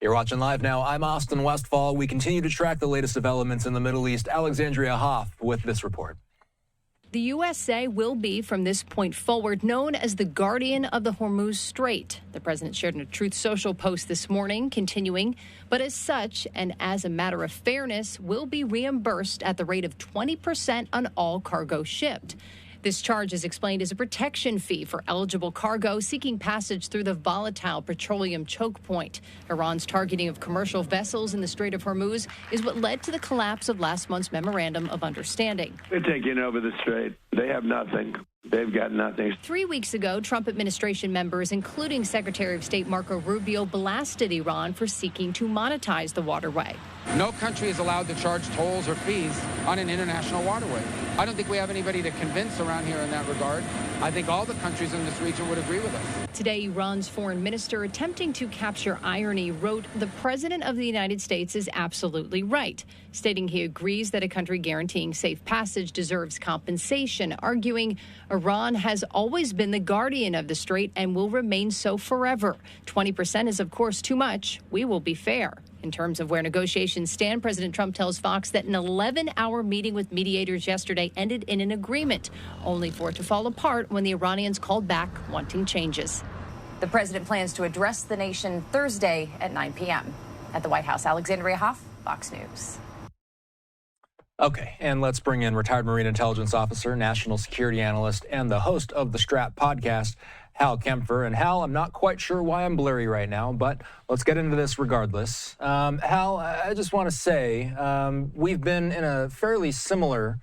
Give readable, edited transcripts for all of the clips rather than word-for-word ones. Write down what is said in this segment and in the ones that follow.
You're watching Live Now. I'm Austin Westfall. We continue to track the latest developments in the Middle East. Alexandria Hoff with this report. The USA will be, from this point forward, known as the guardian of the Hormuz Strait. The president shared in a Truth Social post this morning, continuing, but as such, and as a matter of fairness, will be reimbursed at the rate of 20% on all cargo shipped. This charge is explained as a protection fee for eligible cargo seeking passage through the volatile petroleum choke point. Iran's targeting of commercial vessels in the Strait of Hormuz is what led to the collapse of last month's memorandum of understanding. They're taking over the Strait. They have nothing. They've got nothing. 3 weeks ago, Trump administration members, including Secretary of State Marco Rubio, blasted Iran for seeking to monetize the waterway. No country is allowed to charge tolls or fees on an international waterway. I don't think we have anybody to convince around here in that regard. I think all the countries in this region would agree with us. Today, Iran's foreign minister, attempting to capture irony, wrote, "The president of the United States is absolutely right," stating he agrees that a country guaranteeing safe passage deserves compensation, arguing Iran has always been the guardian of the strait and will remain so forever. 20% is, of course, too much. We will be fair. In terms of where negotiations stand, President Trump tells Fox that an 11-hour meeting with mediators yesterday ended in an agreement, only for it to fall apart when the Iranians called back wanting changes. The president plans to address the nation Thursday at 9 p.m. At the White House, Alexandria Hoff, Fox News. Okay, and let's bring in retired Marine Intelligence Officer, national security analyst, and the host of the Strat podcast, Hal Kempfer. And Hal, I'm not quite sure why I'm blurry right now, but let's get into this regardless. Hal, I just want to say we've been in a fairly similar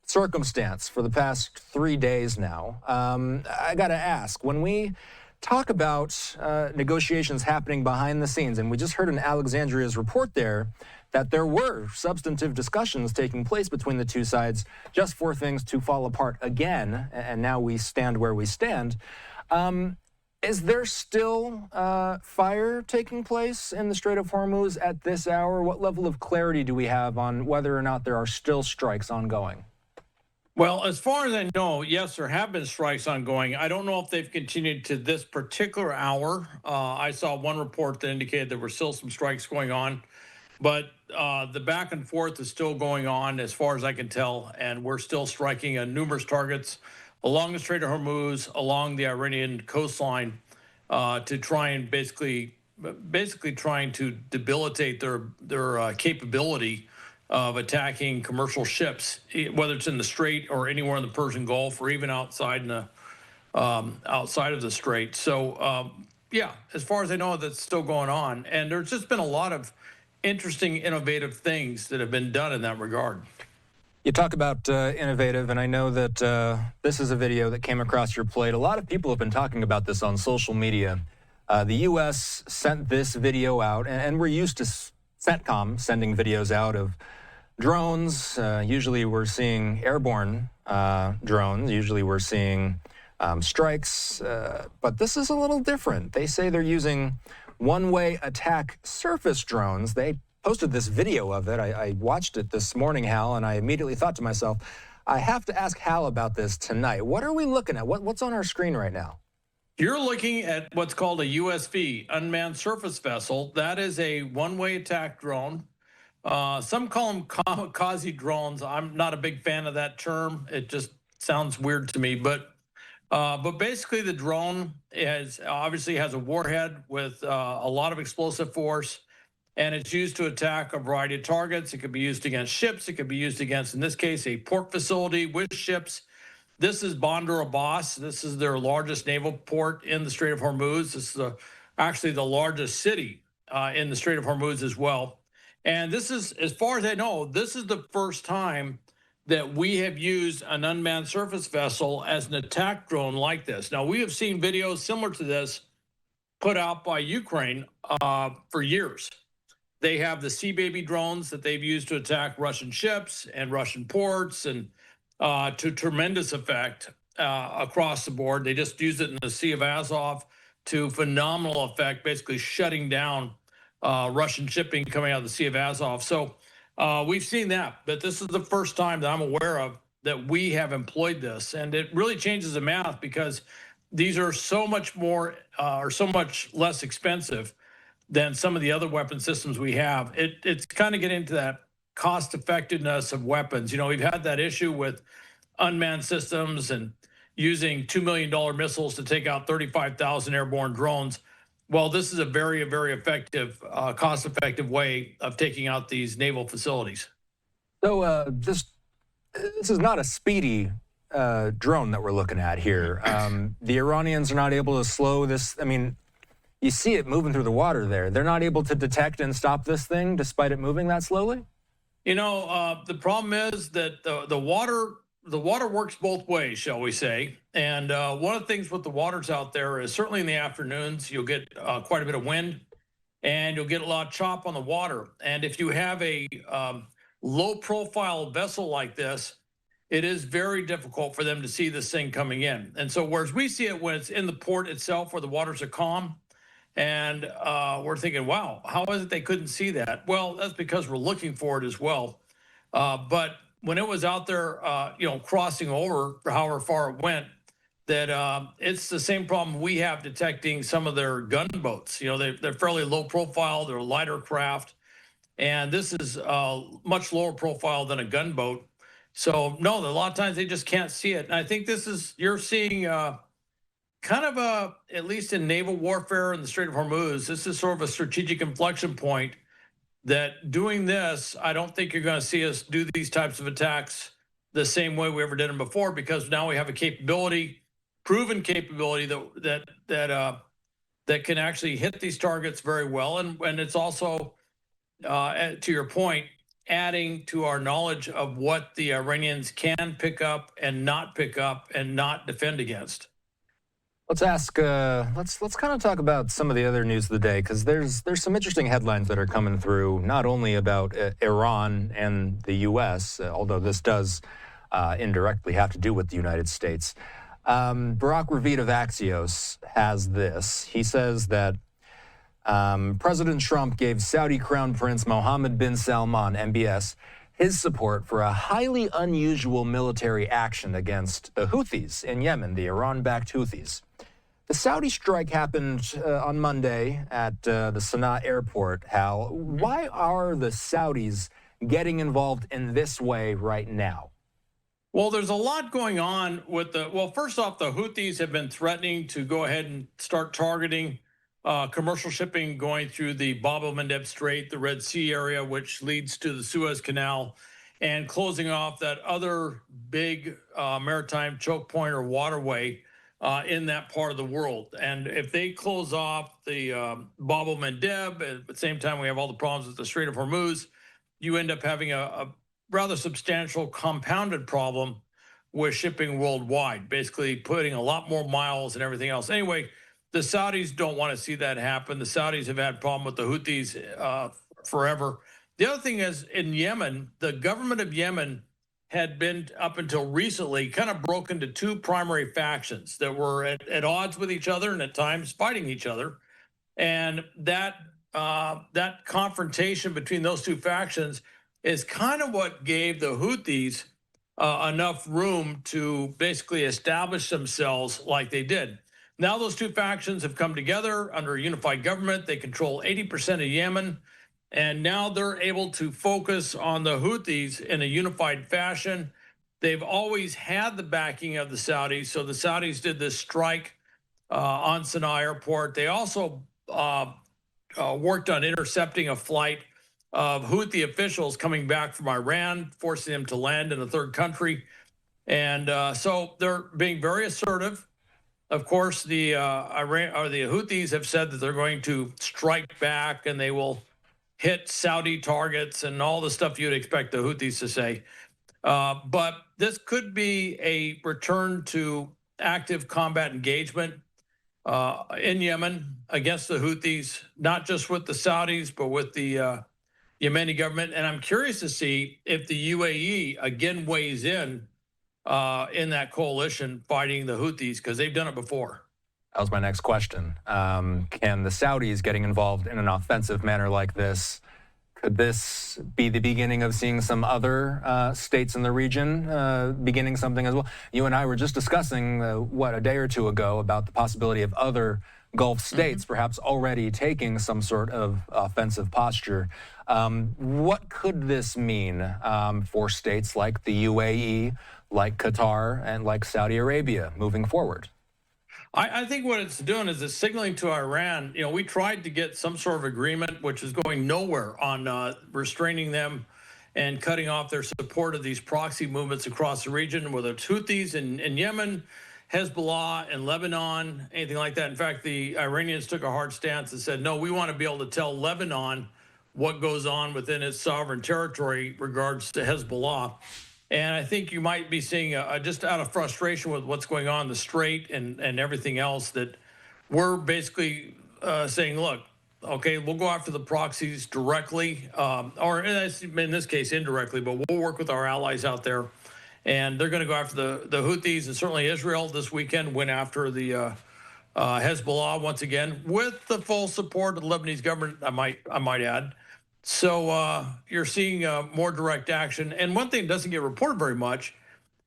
circumstance for the past 3 days now. I got to ask, when we talk about negotiations happening behind the scenes, and we just heard in Alexandria's report there that there were substantive discussions taking place between the two sides just for things to fall apart again, and now we stand where we stand. Is there still fire taking place in the Strait of Hormuz at this hour? What level of clarity do we have on whether or not there are still strikes ongoing? Well, as far as I know, yes, there have been strikes ongoing. I don't know if they've continued to this particular hour. I saw one report that indicated there were still some strikes going on, but the back and forth is still going on as far as I can tell, and we're still striking on numerous targets along the Strait of Hormuz, along the Iranian coastline, to try and basically trying to debilitate their capability of attacking commercial ships, whether it's in the Strait or anywhere in the Persian Gulf or even outside in the outside of the Strait. So yeah, as far as I know, that's still going on, and there's just been a lot of interesting, innovative things that have been done in that regard. You talk about innovative, and I know that this is a video that came across your plate. A lot of people have been talking about this on social media. The U.S. sent this video out, and we're used to CENTCOM sending videos out of drones. Usually we're seeing airborne drones. Usually we're seeing strikes, but this is a little different. They say they're using one-way attack surface drones. They posted this video of it. I watched it this morning, Hal, and I immediately thought to myself, I have to ask Hal about this tonight. What are we looking at? What's on our screen right now? You're looking at what's called a USV, unmanned surface vessel. That is a one-way attack drone. Some call them kamikaze drones. I'm not a big fan of that term. It just sounds weird to me. But basically, the drone obviously has a warhead with a lot of explosive force, and it's used to attack a variety of targets. It could be used against ships. It could be used against, in this case, a port facility with ships. This is Bandar Abbas. This is their largest naval port in the Strait of Hormuz. This is actually the largest city in the Strait of Hormuz as well. And this is, as far as I know, this is the first time that we have used an unmanned surface vessel as an attack drone like this. Now, we have seen videos similar to this put out by Ukraine for years. They have the Sea Baby drones that they've used to attack Russian ships and Russian ports, and to tremendous effect across the board. They just used it in the Sea of Azov to phenomenal effect, basically shutting down Russian shipping coming out of the Sea of Azov. So we've seen that, but this is the first time that I'm aware of that we have employed this. And it really changes the math because these are so much more or so much less expensive than some of the other weapon systems we have. It's kind of getting into that cost effectiveness of weapons. You know, we've had that issue with unmanned systems and using $2 million missiles to take out 35,000 airborne drones. Well, this is a very, very effective, cost-effective way of taking out these naval facilities. So this is not a speedy drone that we're looking at here. The Iranians are not able to slow this. I mean, you see it moving through the water there. They're not able to detect and stop this thing despite it moving that slowly? You know, the problem is that the water works both ways, shall we say. And one of the things with the waters out there is certainly in the afternoons, you'll get quite a bit of wind and you'll get a lot of chop on the water. And if you have a low profile vessel like this, it is very difficult for them to see this thing coming in. And so whereas we see it when it's in the port itself where the waters are calm, and we're thinking, wow, how is it they couldn't see that? Well, that's because we're looking for it as well. But when it was out there, you know, crossing over for however far it went, that it's the same problem we have detecting some of their gunboats. You know, they're fairly low profile, they're lighter craft, and this is much lower profile than a gunboat. So no, a lot of times they just can't see it. And I think this is, you're seeing kind of a, at least in naval warfare in the Strait of Hormuz, this is sort of a strategic inflection point that doing this, I don't think you're going to see us do these types of attacks the same way we ever did them before, because now we have a capability, proven capability that can actually hit these targets very well. And it's also, to your point, adding to our knowledge of what the Iranians can pick up and not defend against. Let's ask. Let's kind of talk about some of the other news of the day, because there's some interesting headlines that are coming through, not only about Iran and the U.S., although this does indirectly have to do with the United States. Barack Ravid of Axios has this. He says that President Trump gave Saudi Crown Prince Mohammed bin Salman, MBS, his support for a highly unusual military action against the Houthis in Yemen, the Iran-backed Houthis. The Saudi strike happened on Monday at the Sana'a airport, Hal. Why are the Saudis getting involved in this way right now? Well, there's a lot going on with well, first off, the Houthis have been threatening to go ahead and start targeting commercial shipping going through the Bab el-Mandeb Strait, the Red Sea area, which leads to the Suez Canal, and closing off that other big maritime choke point or waterway in that part of the world. And if they close off the Bab el-Mandeb, at the same time we have all the problems with the Strait of Hormuz, you end up having a rather substantial compounded problem with shipping worldwide, basically putting a lot more miles and everything else. Anyway, the Saudis don't want to see that happen. The Saudis have had a problem with the Houthis forever. The other thing is, in Yemen, the government of Yemen had been, up until recently, kind of broken into two primary factions that were at odds with each other and at times fighting each other. And that confrontation between those two factions is kind of what gave the Houthis enough room to basically establish themselves like they did. Now those two factions have come together under a unified government. They control 80% of Yemen, and now they're able to focus on the Houthis in a unified fashion. They've always had the backing of the Saudis, so the Saudis did this strike on Sana'a airport. They also worked on intercepting a flight of Houthi officials coming back from Iran, forcing them to land in a third country. And so they're being very assertive. Of course, the Houthis have said that they're going to strike back and they will hit Saudi targets and all the stuff you'd expect the Houthis to say. But this could be a return to active combat engagement in Yemen against the Houthis, not just with the Saudis, but with the Yemeni government. And I'm curious to see if the UAE again weighs in that coalition fighting the Houthis, because they've done it before. That was my next question. Can the Saudis getting involved in an offensive manner like this, could this be the beginning of seeing some other states in the region beginning something as well? You and I were just discussing, a day or two ago, about the possibility of other Gulf states perhaps already taking some sort of offensive posture. What could this mean for states like the UAE, like Qatar, and like Saudi Arabia moving forward? I think what it's doing is it's signaling to Iran, we tried to get some sort of agreement, which is going nowhere on restraining them and cutting off their support of these proxy movements across the region, whether it's Houthis in Yemen, Hezbollah in Lebanon, anything like that. In fact, the Iranians took a hard stance and said, no, we want to be able to tell Lebanon what goes on within its sovereign territory regards to Hezbollah. And I think you might be seeing, just out of frustration with what's going on in the Strait and everything else, that we're basically saying, look, okay, we'll go after the proxies directly, or in this case, indirectly, but we'll work with our allies out there. And they're going to go after the Houthis, and certainly Israel this weekend went after the Hezbollah once again, with the full support of the Lebanese government, I might add. So you're seeing more direct action. And one thing that doesn't get reported very much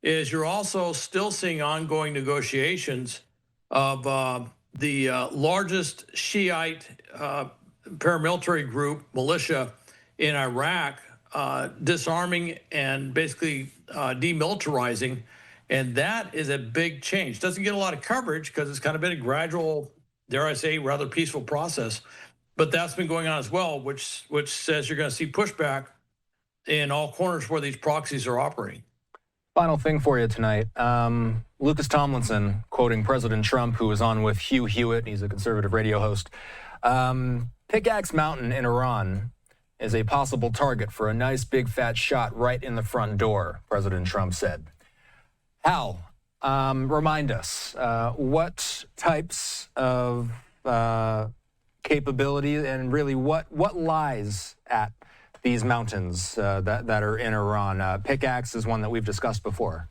is you're also still seeing ongoing negotiations of the largest Shiite paramilitary group, militia in Iraq, disarming and basically demilitarizing. And that is a big change. Doesn't get a lot of coverage because it's kind of been a gradual, dare I say, rather peaceful process. But that's been going on as well, which says you're going to see pushback in all corners where these proxies are operating. Final thing for you tonight. Lucas Tomlinson, quoting President Trump, who was on with Hugh Hewitt, he's a conservative radio host. Pickaxe Mountain in Iran is a possible target for a nice big fat shot right in the front door, President Trump said. Hal, remind us, what types of capability and really what lies at these mountains that are in Iran? Pickaxe is one that we've discussed before.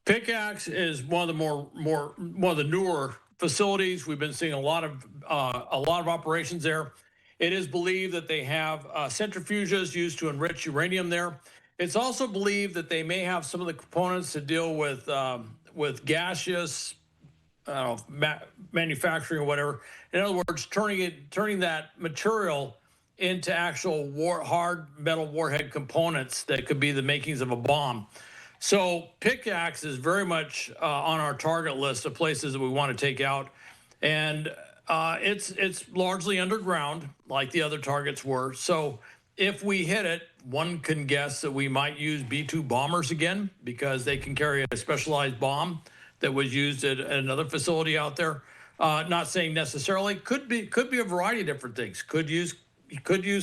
Pickaxe is one of the newer facilities. We've been seeing a lot of operations there. It is believed that they have centrifuges used to enrich uranium there. It's also believed that they may have some of the components to deal with gaseous manufacturing or whatever. In other words, turning that material into actual hard metal warhead components that could be the makings of a bomb. So Pickaxe is very much on our target list of places that we want to take out. And it's largely underground, like the other targets were. So if we hit it, one can guess that we might use B-2 bombers again, because they can carry a specialized bomb that was used at another facility out there. Not saying necessarily, could be a variety of different things. Could use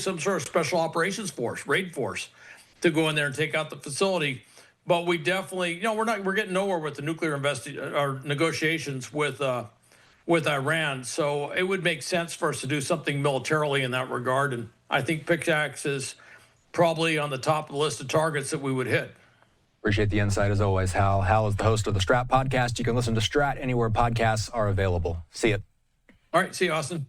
some sort of special operations force, raid force, to go in there and take out the facility. But we definitely, we're getting nowhere with the nuclear negotiations with Iran. So it would make sense for us to do something militarily in that regard. And I think Pickaxe is probably on the top of the list of targets that we would hit. Appreciate the insight as always, Hal. Hal is the host of the Strat podcast. You can listen to Strat anywhere podcasts are available. See you. All right. See you, Austin.